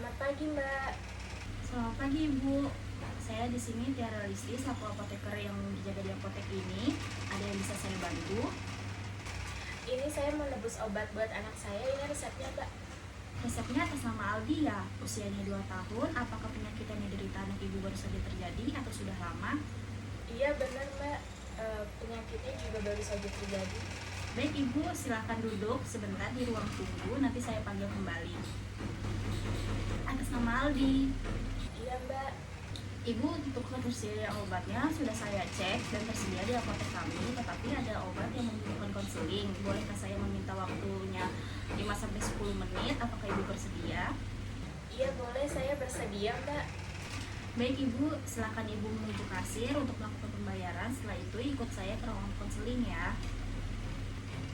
Selamat pagi, Mbak. Selamat pagi Ibu. Saya di sini Tiara Listi, selaku apoteker yang dijaga di apotek ini. Ada yang bisa saya bantu? Ini saya mau nebus obat buat anak saya. Ini resepnya, Mbak. Resepnya atas nama Aldi ya. Usianya 2 tahun. Apakah penyakit yang diderita anak Ibu baru saja terjadi atau sudah lama? Iya, benar, Mbak. Penyakitnya juga baru saja terjadi. Baik Ibu, silakan duduk sebentar di ruang tunggu. Nanti saya panggil kembali. Atas nama Aldi. Iya, Mbak. Ibu, untuk ketersediaan obatnya sudah saya cek dan tersedia di apotek kami, tetapi ada obat yang membutuhkan konseling. Bolehkah saya meminta waktunya 5-10 menit? Apakah Ibu bersedia? Iya, boleh. Saya bersedia, Mbak. Baik Ibu, silakan Ibu menuju kasir untuk melakukan pembayaran. Setelah itu ikut saya ke ruang konseling ya.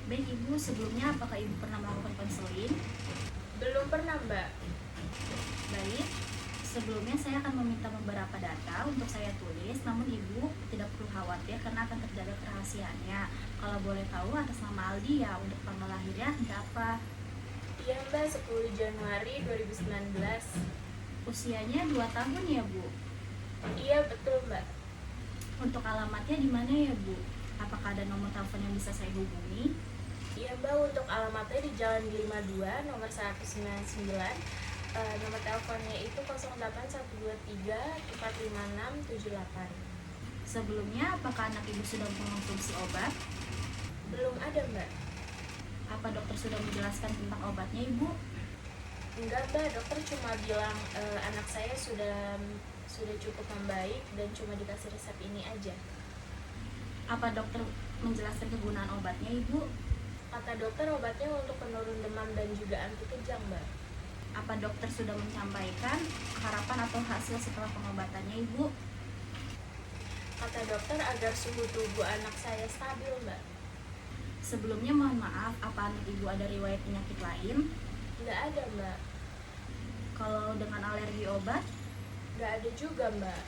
Baik Ibu, sebelumnya apakah Ibu pernah melakukan konseling? Belum pernah, Mbak. Baik, sebelumnya saya akan meminta beberapa data untuk saya tulis, namun Ibu tidak perlu khawatir karena akan terjaga kerahasiaannya. Kalau boleh tahu atas nama Aldi ya, untuk tanggal lahirnya berapa? Iya, Mbak. 10 Januari 2019. Usianya 2 tahun ya Bu? Iya, betul, Mbak. Untuk alamatnya di mana ya Bu? Apakah ada nomor telepon yang bisa saya hubungi? Iya, Mbak. Untuk alamatnya di Jalan 52, nomor 199. Nomor teleponnya itu 08123 45678. Sebelumnya apakah anak Ibu sudah mengonsumsi obat? Belum ada, Mbak. Apa dokter sudah menjelaskan tentang obatnya Ibu? Enggak, Mbak. Dokter cuma bilang anak saya sudah cukup membaik dan cuma dikasih resep ini aja. Apa dokter menjelaskan kegunaan obatnya Ibu? Kata dokter obatnya untuk penurun demam dan juga anti kejang, Mbak. Apa dokter sudah menyampaikan harapan atau hasil setelah pengobatannya Ibu? Kata dokter agar suhu tubuh anak saya stabil, Mbak. Sebelumnya mohon maaf, apa anak Ibu ada riwayat penyakit lain? Nggak ada, Mbak. Kalau dengan alergi obat, Nggak ada juga, Mbak.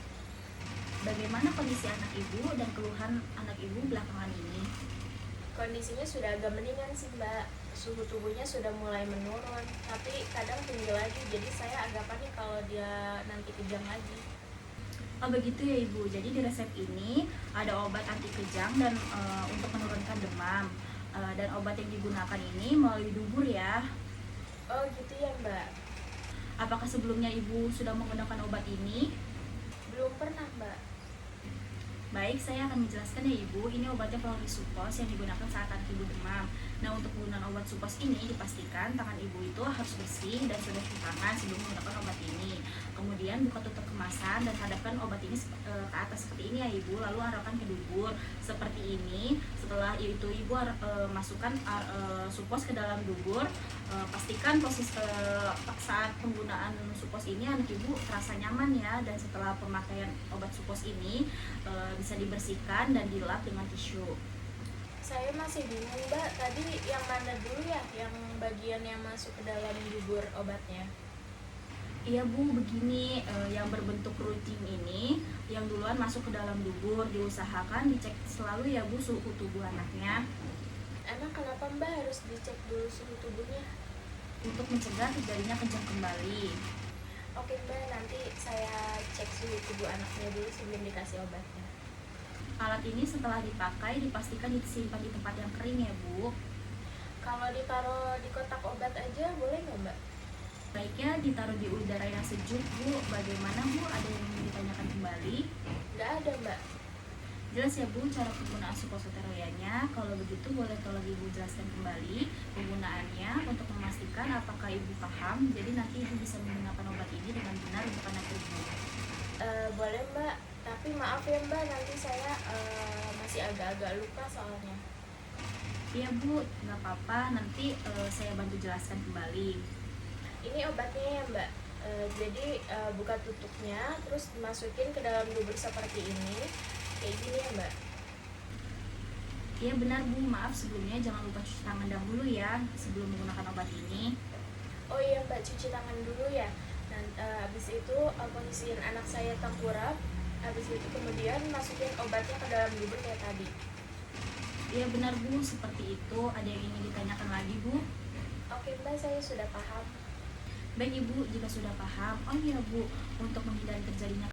bagaimana kondisi anak Ibu dan keluhan anak Ibu belakangan ini? Kondisinya sudah agak mendingan sih, Mbak. Suhu tubuhnya sudah mulai menurun, tapi kadang tinggi lagi. Jadi saya agak panik kalau dia nanti kejang lagi. Oh begitu ya Ibu, jadi di resep ini ada obat anti kejang dan untuk menurunkan demam. Dan obat yang digunakan ini melalui dubur ya. Oh, gitu ya, Mbak. Apakah sebelumnya Ibu sudah menggunakan obat ini? Belum pernah, Mbak. Baik, saya akan menjelaskan ya Ibu. Ini obatnya melalui supos yang digunakan saat anak Ibu demam. Nah, untuk penggunaan obat supos ini dipastikan tangan Ibu itu harus bersih dan sudah cuci tangan sebelum menggunakan obat ini. Kemudian buka tutup kemasan dan hadapkan obat ini ke atas seperti ini ya Ibu. Lalu arahkan ke dubur seperti ini. Setelah itu Ibu masukkan supos ke dalam dubur. Pastikan posisi saat penggunaan supos ini anak Ibu terasa nyaman ya. Dan setelah pemakaian obat supos ini bisa dibersihkan dan dilap dengan tisu. Saya masih bingung, Mbak. Tadi yang mana dulu ya? Yang bagian yang masuk ke dalam dubur obatnya? Iya Bu, begini yang berbentuk rutin ini yang duluan masuk ke dalam dubur, diusahakan dicek selalu ya Bu suhu tubuh anaknya Emang kenapa, Mbak, harus dicek dulu suhu tubuhnya? untuk mencegah terjadinya kejang kembali. Oke, Mbak, nanti saya cek suhu tubuh anaknya dulu sebelum dikasih obatnya. Alat ini setelah dipakai dipastikan disimpan di tempat yang kering ya Bu. Kalau ditaruh di kotak obat aja boleh nggak, Mbak? Baiknya ditaruh di udara yang sejuk Bu. Bagaimana Bu? Ada yang ingin ditanyakan kembali? Nggak ada, Mbak. Jelas ya Bu cara penggunaan suppositorianya. Kalau begitu boleh tolong Ibu jelaskan kembali penggunaannya untuk memastikan apakah Ibu paham. Jadi nanti Ibu bisa menggunakan obat ini dengan benar untuk anak Ibu. Boleh, Mbak. Tapi maaf ya, Mbak, nanti saya masih agak-agak lupa soalnya. Iya Bu, nggak apa-apa. Nanti saya bantu jelaskan kembali. Ini obatnya ya, Mbak. Jadi buka tutupnya, terus dimasukin ke dalam dubur seperti ini. Kayak gini ya, Mbak. Iya benar Bu, maaf sebelumnya jangan lupa cuci tangan dahulu ya sebelum menggunakan obat ini. Oh iya, Mbak, cuci tangan dulu ya. Dan habis itu posisiin anak saya tengkurap. Habis itu kemudian masukin obatnya ke dalam dubur kayak tadi. Iya benar Bu, seperti itu. Ada yang ingin ditanyakan lagi Bu? Oke, Mbak, saya sudah paham. Baik Ibu, jika sudah paham, oh iya Bu, untuk menghindari terjadinya